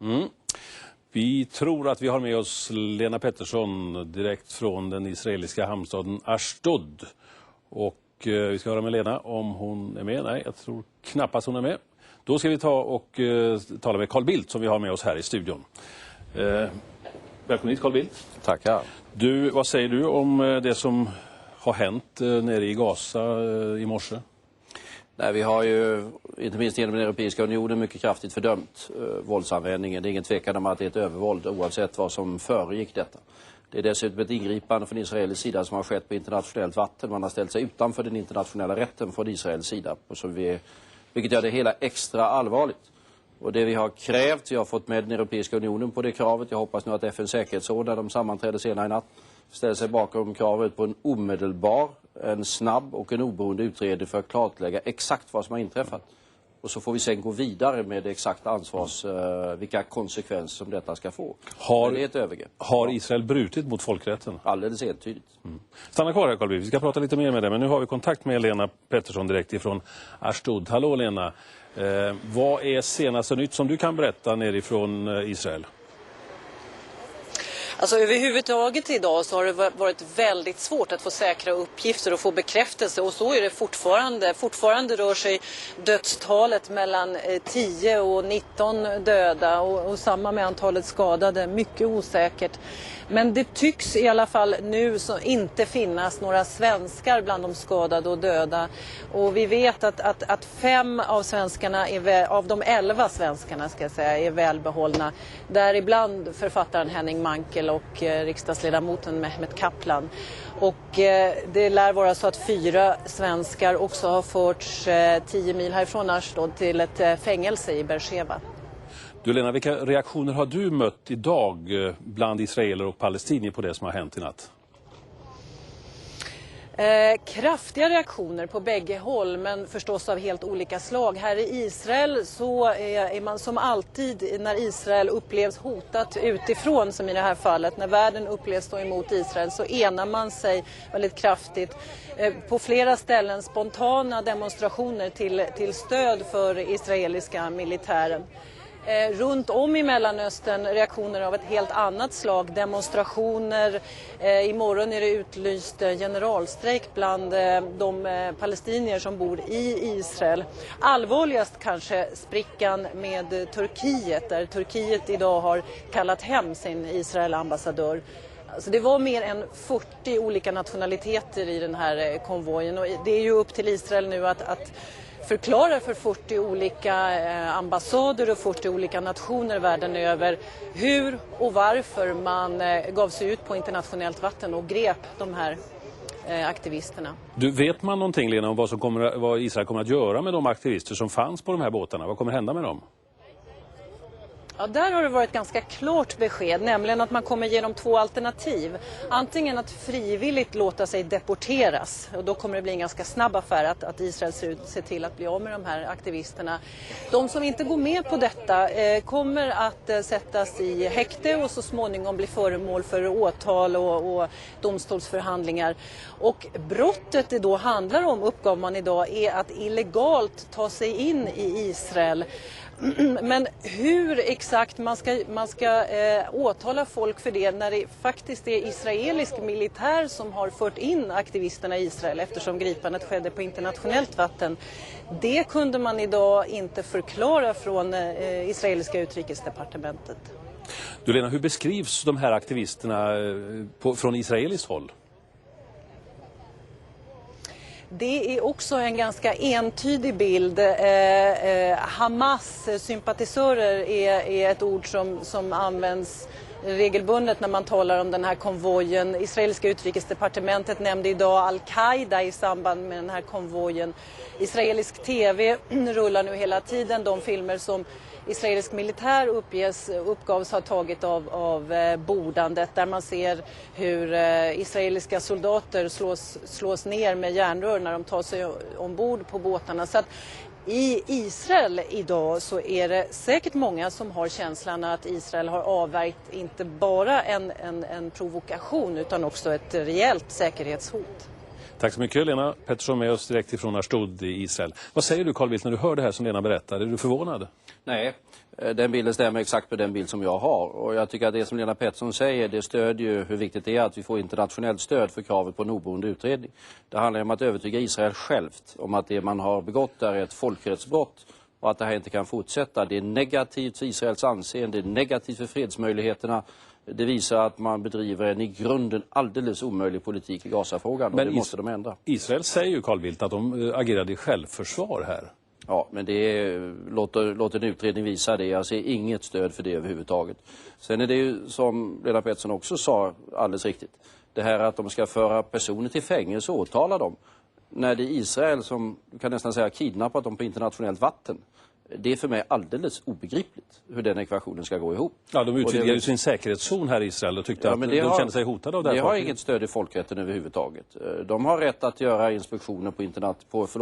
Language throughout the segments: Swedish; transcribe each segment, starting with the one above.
Mm. Vi tror att vi har med oss Lena Pettersson direkt från den israeliska hamnstaden Ashdod. Och vi ska höra med Lena om hon är med. Nej, jag tror knappast hon är med. Då ska vi ta och tala med Carl Bildt som vi har med oss här i studion. Välkommen hit Carl Bildt. Tackar. Du, vad säger du om det som har hänt nere i Gaza i morse? Nej, vi har ju, inte minst genom den Europeiska unionen, mycket kraftigt fördömt våldsanvändningen. Det är ingen tvekan om att det är ett övervåld oavsett vad som föregick detta. Det är dessutom ett ingripande från Israels sida som har skett på internationellt vatten. Man har ställt sig utanför den internationella rätten från Israels sida, vilket gör det hela extra allvarligt. Och det vi har krävt, vi har fått med den Europeiska unionen på det kravet. Jag hoppas nu att FN:s säkerhetsråd, när de sammanträder senare i natt, ställer sig bakom kravet på en omedelbar, en snabb och en oberoende utredning för att klarlägga exakt vad som har inträffat. Och så får vi sen gå vidare med det exakta ansvars, vilka konsekvenser som detta ska få. Det är ett övergrepp. Har Israel brutit mot folkrätten? Alldeles entydigt. Stanna kvar här Carl Bildt, vi ska prata lite mer med dig. Men nu har vi kontakt med Lena Pettersson direkt ifrån Ashdod. Hallå Lena, vad är senaste nytt som du kan berätta nerifrån Israel? Alltså överhuvudtaget idag så har det varit väldigt svårt att få säkra uppgifter och få bekräftelse, och så är det fortfarande. Fortfarande rör sig dödstalet mellan 10 och 19 döda och samma med antalet skadade, mycket osäkert. Men det tycks i alla fall nu så inte finnas några svenskar bland de skadade och döda. Och vi vet att 5 av svenskarna av de 11 svenskarna ska jag säga, är välbehållna. Däribland författaren Henning Mankell och riksdagsledamoten Mehmet Kaplan. Och det lär vara så att 4 svenskar också har förts 10 mil härifrån Ashdod till ett fängelse i Beersheba. Du Lena, vilka reaktioner har du mött idag bland israeler och palestinier på det som har hänt i natt? Kraftiga reaktioner på bägge håll, men förstås av helt olika slag. Här i Israel så är man som alltid när Israel upplevs hotat utifrån, som i det här fallet, när världen upplevs stå emot Israel, så enar man sig väldigt kraftigt. På flera ställen spontana demonstrationer till stöd för israeliska militären. Runt om i Mellanöstern reaktioner av ett helt annat slag, demonstrationer. Imorgon är det utlyst generalstrejk bland de palestinier som bor i Israel. Allvarligast kanske sprickan med Turkiet, där Turkiet idag har kallat hem sin Israel-ambassadör. Alltså det var mer än 40 olika nationaliteter i den här konvojen, och det är ju upp till Israel nu att förklara för 40 olika ambassader och 40 olika nationer världen över hur och varför man gav sig ut på internationellt vatten och grep de här aktivisterna. Vet man någonting Lena om vad Israel kommer att göra med de aktivister som fanns på de här båtarna? Vad kommer hända med dem? Ja, där har det varit ganska klart besked, nämligen att man kommer ge dem 2 alternativ. Antingen att frivilligt låta sig deporteras, och då kommer det bli en ganska snabb affär att Israel ser till att bli av med de här aktivisterna. De som inte går med på detta kommer att sättas i häkte och så småningom bli föremål för åtal och domstolsförhandlingar. Och brottet det då handlar om, uppgav man idag, är att illegalt ta sig in i Israel. Men hur exakt man ska åtala folk för det när det faktiskt är israelisk militär som har fört in aktivisterna i Israel, eftersom gripandet skedde på internationellt vatten, det kunde man idag inte förklara från israeliska utrikesdepartementet. Du Lena, hur beskrivs de här aktivisterna från israeliskt håll? Det är också en ganska entydig bild. Hamas-sympatisörer är ett ord som används regelbundet när man talar om den här konvojen. Israeliska utrikesdepartementet nämnde idag Al-Qaida i samband med den här konvojen. Israelisk tv rullar nu hela tiden de filmer som israelisk militär uppgavs ha tagit av bordandet, där man ser hur israeliska soldater slås ner med järnrör när de tar sig ombord på båtarna. Så att i Israel idag så är det säkert många som har känslan att Israel har avvärjt inte bara en provokation utan också ett rejält säkerhetshot. Tack så mycket Lena Pettersson, med oss direkt ifrån Ashdod i Israel. Vad säger du Carl Bildt när du hör det här som Lena berättar? Är du förvånad? Nej, Den bilden stämmer exakt med den bild som jag har. Och jag tycker att det som Lena Pettersson säger, det stödjer ju hur viktigt det är att vi får internationellt stöd för kravet på en oberoende utredning. Det handlar om att övertyga Israel självt om att det man har begått är ett folkrättsbrott och att det här inte kan fortsätta. Det är negativt för Israels anseende, det är negativt för fredsmöjligheterna. Det visar att man bedriver en i grunden alldeles omöjlig politik i Gaza-frågan, och det måste de ändra. Israel säger ju, Carl Bildt, att de agerade i självförsvar här. Ja, men låt en utredning visa det. Jag ser inget stöd för det överhuvudtaget. Sen är det ju, som Lena Pettersson också sa alldeles riktigt, det här att de ska föra personer till fängelse och åtala dem. När det är Israel som, du kan nästan säga, kidnappat dem på internationellt vatten. Det är för mig alldeles obegripligt hur den ekvationen ska gå ihop. Ja, de utvidgade ju sin säkerhetszon här i Israel och tyckte att de kände sig hotade av det här. Det har inget stöd i folkrätten överhuvudtaget. De har rätt att göra inspektioner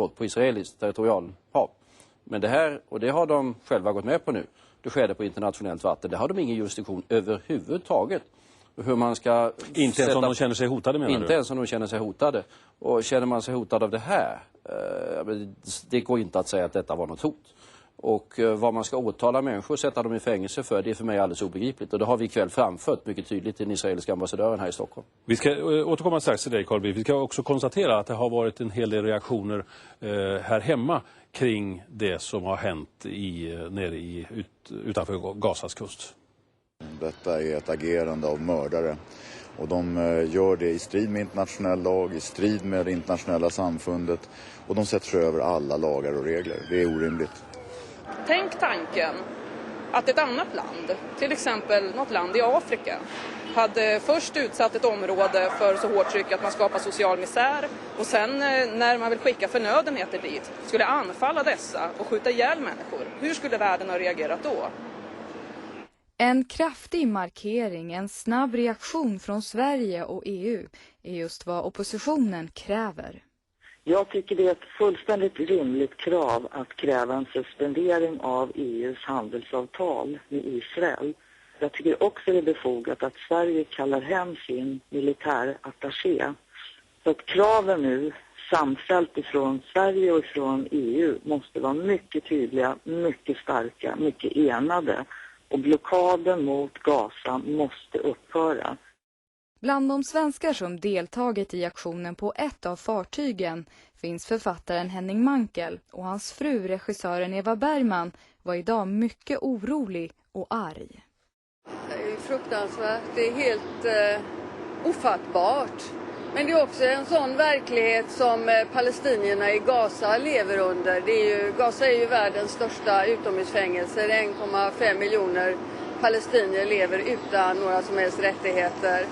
på israeliskt territorialhav. Men det här, och det har de själva gått med på nu, det skedde på internationellt vatten. Det har de ingen jurisdiktion överhuvudtaget. Hur man ska inte ens om de känner sig hotade, menar du? Inte ens om de känner sig hotade. Och känner man sig hotad av det här, det går inte att säga att detta var något hot. Och vad man ska åtala människor och sätta dem i fängelse för, det är för mig alldeles obegripligt. Och det har vi ikväll framfört mycket tydligt till den israeliska ambassadören här i Stockholm. Vi ska återkomma strax till dig, Carl Bildt. Vi ska också konstatera att det har varit en hel del reaktioner här hemma kring det som har hänt utanför Gazas kust. Detta är ett agerande av mördare. Och de gör det i strid med internationell lag, i strid med det internationella samfundet. Och de sätter sig över alla lagar och regler. Det är orimligt. Tänk tanken att ett annat land, till exempel något land i Afrika, hade först utsatt ett område för så hårt tryck att man skapar social misär, och sen när man vill skicka förnödenheter dit skulle anfalla dessa och skjuta ihjäl människor. Hur skulle världen ha reagerat då? En kraftig markering, en snabb reaktion från Sverige och EU är just vad oppositionen kräver. Jag tycker det är ett fullständigt rimligt krav att kräva en suspendering av EUs handelsavtal med Israel. Jag tycker också det är befogat att Sverige kallar hem sin militärattaché. Så att kraven nu samfällt ifrån Sverige och ifrån EU måste vara mycket tydliga, mycket starka, mycket enade. Och blockaden mot Gaza måste upphöra. Bland de svenskar som deltagit i aktionen på ett av fartygen finns författaren Henning Mankell, och hans fru, regissören Eva Bergman, var idag mycket orolig och arg. Det är fruktansvärt, det är helt ofattbart. Men det är också en sån verklighet som palestinierna i Gaza lever under. Gaza är ju världens största utomhusfängelse. 1,5 miljoner palestinier lever utan några som helst rättigheter.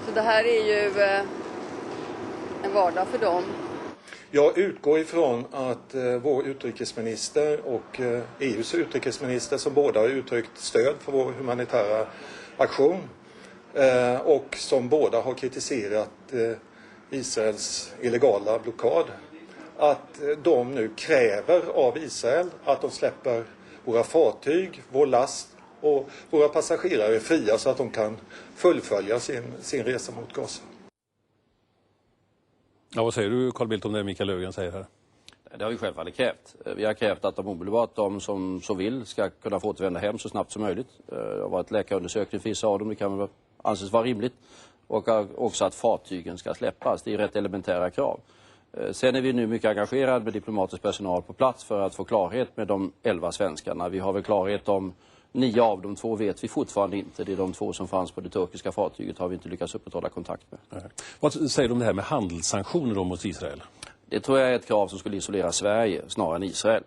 Så det här är ju en vardag för dem. Jag utgår ifrån att vår utrikesminister och EUs utrikesminister, som båda har uttryckt stöd för vår humanitära aktion och som båda har kritiserat Israels illegala blockad, att de nu kräver av Israel att de släpper våra fartyg, vår last och våra passagerare fria så att de kan fullfölja sin resa mot Gaza. Ja, vad säger du, Carl Bildt, om det Mikael Löfgren säger här? Det har vi självfallet krävt. Vi har krävt att de som så vill ska kunna få återvända hem så snabbt som möjligt. Det har varit läkarundersökning för vissa av dem, det kan väl anses vara rimligt. Och också att fartygen ska släppas. Det är rätt elementära krav. Sen är vi nu mycket engagerade med diplomatisk personal på plats för att få klarhet med de 11 svenskarna. Vi har väl klarhet om 9 av de 2 vet vi fortfarande inte. Det är de 2 som fanns på det turkiska fartyget har vi inte lyckats upprätthålla kontakt med. Vad säger du om det här med handelssanktioner då mot Israel? Det tror jag är ett krav som skulle isolera Sverige snarare än Israel.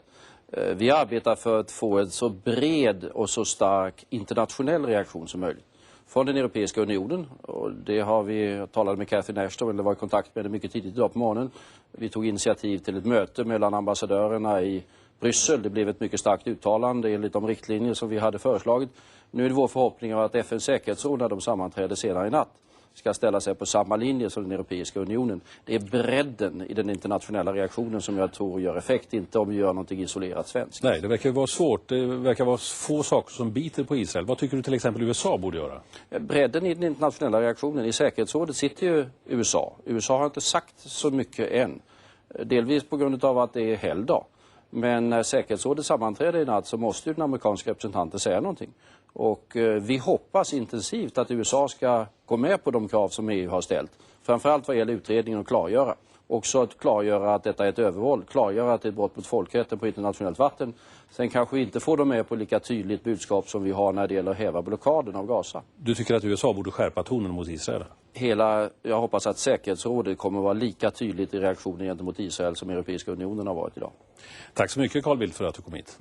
Vi arbetar för att få en så bred och så stark internationell reaktion som möjligt. Från den Europeiska unionen, och det har vi talat med Catherine Ashton, eller var i kontakt med det mycket tidigt idag på morgonen. Vi tog initiativ till ett möte mellan ambassadörerna i Bryssel. Det blev ett mycket starkt uttalande enligt de riktlinjer som vi hade föreslagit. Nu är det vår förhoppning att FN:s säkerhetsråd, när de sammanträder senare i natt, ska ställa sig på samma linje som den Europeiska unionen. Det är bredden i den internationella reaktionen som jag tror gör effekt, inte om vi gör någonting isolerat svenskt. Nej, det verkar vara svårt. Det verkar vara få saker som biter på Israel. Vad tycker du till exempel USA borde göra? Bredden i den internationella reaktionen. I säkerhetsrådet sitter ju USA. USA har inte sagt så mycket än. Delvis på grund av att det är helgdag. Men när säkerhetsrådet sammanträder i natt så måste ju den amerikanska representanten säga någonting. Och vi hoppas intensivt att USA ska gå med på de krav som EU har ställt. Framförallt vad gäller utredningen och klargöra. Också att klargöra att detta är ett övervåld, klargöra att det är ett brott mot folkrätten på internationellt vatten. Sen kanske inte får de med på lika tydligt budskap som vi har när det gäller att häva blockaden av Gaza. Du tycker att USA borde skärpa tonen mot Israel? Jag hoppas att säkerhetsrådet kommer att vara lika tydligt i reaktionen gentemot Israel som Europeiska unionen har varit idag. Tack så mycket Carl Bildt för att du kom hit.